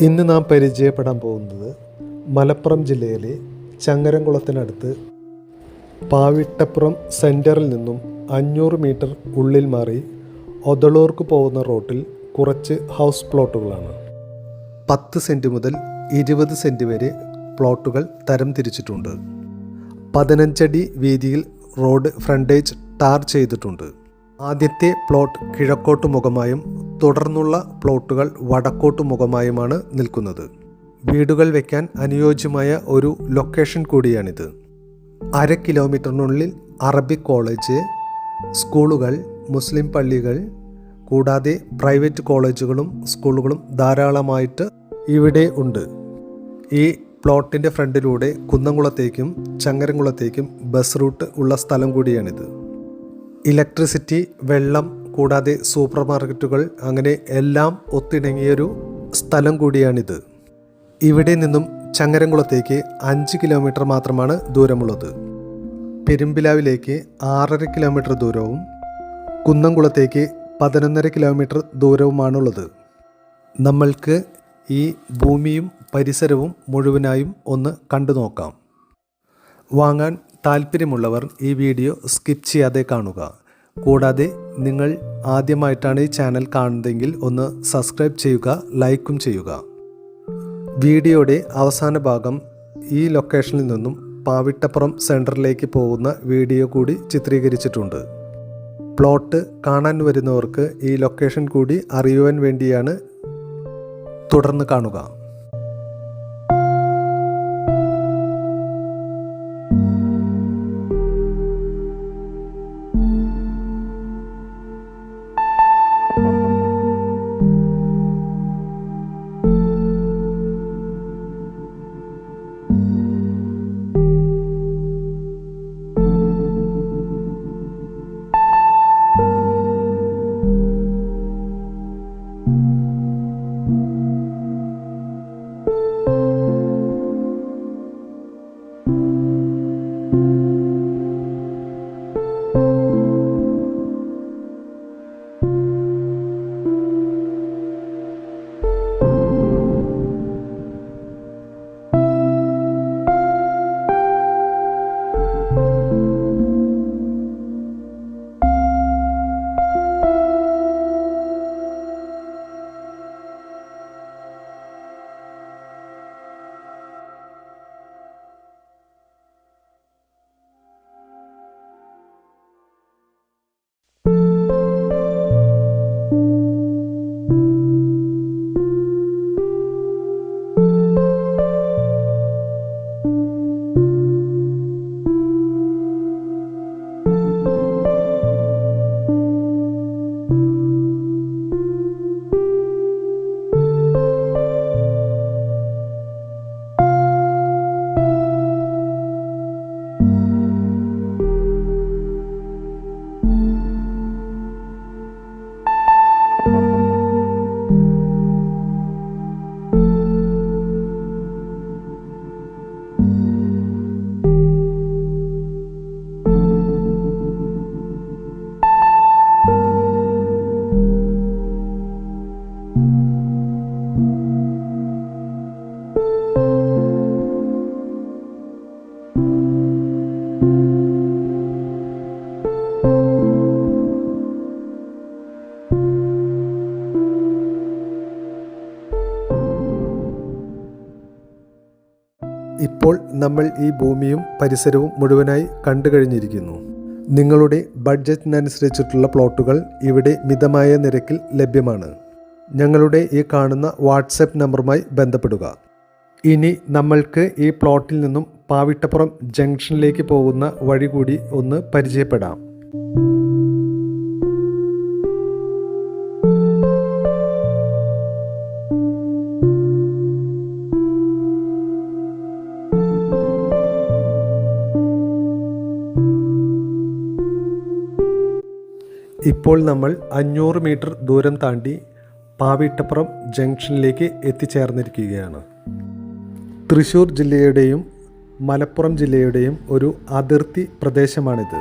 ഇന്ന് നാം പരിചയപ്പെടാൻ പോകുന്നത് മലപ്പുറം ജില്ലയിലെ ചങ്ങരംകുളത്തിനടുത്ത് പാവിട്ടപ്പുറം സെൻറ്ററിൽ നിന്നും 500 മീറ്റർ ഉള്ളിൽ മാറി ഒതളൂർക്ക് പോകുന്ന റോട്ടിൽ കുറച്ച് ഹൗസ് പ്ലോട്ടുകളാണ്. 10 സെൻറ്റ് മുതൽ 20 സെൻറ്റ് വരെ പ്ലോട്ടുകൾ തരം തിരിച്ചിട്ടുണ്ട്. 15 അടി വീതിയിൽ റോഡ് ഫ്രണ്ടേജ് ടാർ ചെയ്തിട്ടുണ്ട്. ആദ്യത്തെ പ്ലോട്ട് കിഴക്കോട്ട് മുഖമായും തുടർന്നുള്ള പ്ലോട്ടുകൾ വടക്കോട്ട് മുഖമായുമാണ് നിൽക്കുന്നത്. വീടുകൾ വയ്ക്കാൻ അനുയോജ്യമായ ഒരു ലൊക്കേഷൻ കൂടിയാണിത്. 1/2 കിലോമീറ്ററിനുള്ളിൽ അറബിക് കോളേജ്, സ്കൂളുകൾ, മുസ്ലിം പള്ളികൾ കൂടാതെ പ്രൈവറ്റ് കോളേജുകളും സ്കൂളുകളും ധാരാളമായിട്ട് ഇവിടെ ഉണ്ട്. ഈ പ്ലോട്ടിൻ്റെ ഫ്രണ്ടിലൂടെ കുന്നംകുളത്തേക്കും ചങ്ങരംകുളത്തേക്കും ബസ് റൂട്ട് ഉള്ള സ്ഥലം കൂടിയാണിത്. ഇലക്ട്രിസിറ്റി, വെള്ളം കൂടാതെ സൂപ്പർ മാർക്കറ്റുകൾ അങ്ങനെ എല്ലാം ഒത്തിണങ്ങിയൊരു സ്ഥലം കൂടിയാണിത്. ഇവിടെ നിന്നും ചങ്ങരംകുളത്തേക്ക് 5 കിലോമീറ്റർ മാത്രമാണ് ദൂരമുള്ളത്. പെരുമ്പിലാവിലേക്ക് 6.5 കിലോമീറ്റർ ദൂരവും കുന്നംകുളത്തേക്ക് 11.5 കിലോമീറ്റർ ദൂരവുമാണുള്ളത്. നമ്മൾക്ക് ഈ ഭൂമിയും പരിസരവും മുഴുവനായും ഒന്ന് കണ്ടു നോക്കാം. വാങ്ങാൻ താല്പര്യമുള്ളവർ ഈ വീഡിയോ സ്കിപ്പ് ചെയ്യാതെ കാണുക. കൂടാതെ നിങ്ങൾ ആദ്യമായിട്ടാണ് ഈ ചാനൽ കാണുന്നതെങ്കിൽ ഒന്ന് സബ്സ്ക്രൈബ് ചെയ്യുക, ലൈക്കും ചെയ്യുക. വീഡിയോയുടെ അവസാന ഭാഗം ഈ ലൊക്കേഷനിൽ നിന്നും പാവിട്ടപ്പുറം സെൻറ്ററിലേക്ക് പോകുന്ന വീഡിയോ കൂടി ചിത്രീകരിച്ചിട്ടുണ്ട്. പ്ലോട്ട് കാണാൻ വരുന്നവർക്ക് ഈ ലൊക്കേഷൻ കൂടി അറിയുവാൻ വേണ്ടിയാണ്. തുടർന്ന് കാണുക. ഇപ്പോൾ നമ്മൾ ഈ ഭൂമിയും പരിസരവും മുഴുവനായി കണ്ടു കഴിഞ്ഞിരിക്കുന്നു. നിങ്ങളുടെ ബഡ്ജറ്റിനനുസരിച്ചിട്ടുള്ള പ്ലോട്ടുകൾ ഇവിടെ മിതമായ നിരക്കിൽ ലഭ്യമാണ്. ഞങ്ങളുടെ ഈ കാണുന്ന വാട്സപ്പ് നമ്പറുമായി ബന്ധപ്പെടുക. ഇനി നമ്മൾക്ക് ഈ പ്ലോട്ടിൽ നിന്നും പാവിട്ടപ്പുറം ജംഗ്ഷനിലേക്ക് പോകുന്ന വഴി കൂടി ഒന്ന് പരിചയപ്പെടാം. ഇപ്പോൾ നമ്മൾ 500 മീറ്റർ ദൂരം താണ്ടി പാവിട്ടപ്പുറം ജംഗ്ഷനിലേക്ക് എത്തിച്ചേർന്നിരിക്കുകയാണ്. തൃശ്ശൂർ ജില്ലയുടെയും മലപ്പുറം ജില്ലയുടെയും ഒരു അതിർത്തി പ്രദേശമാണിത്.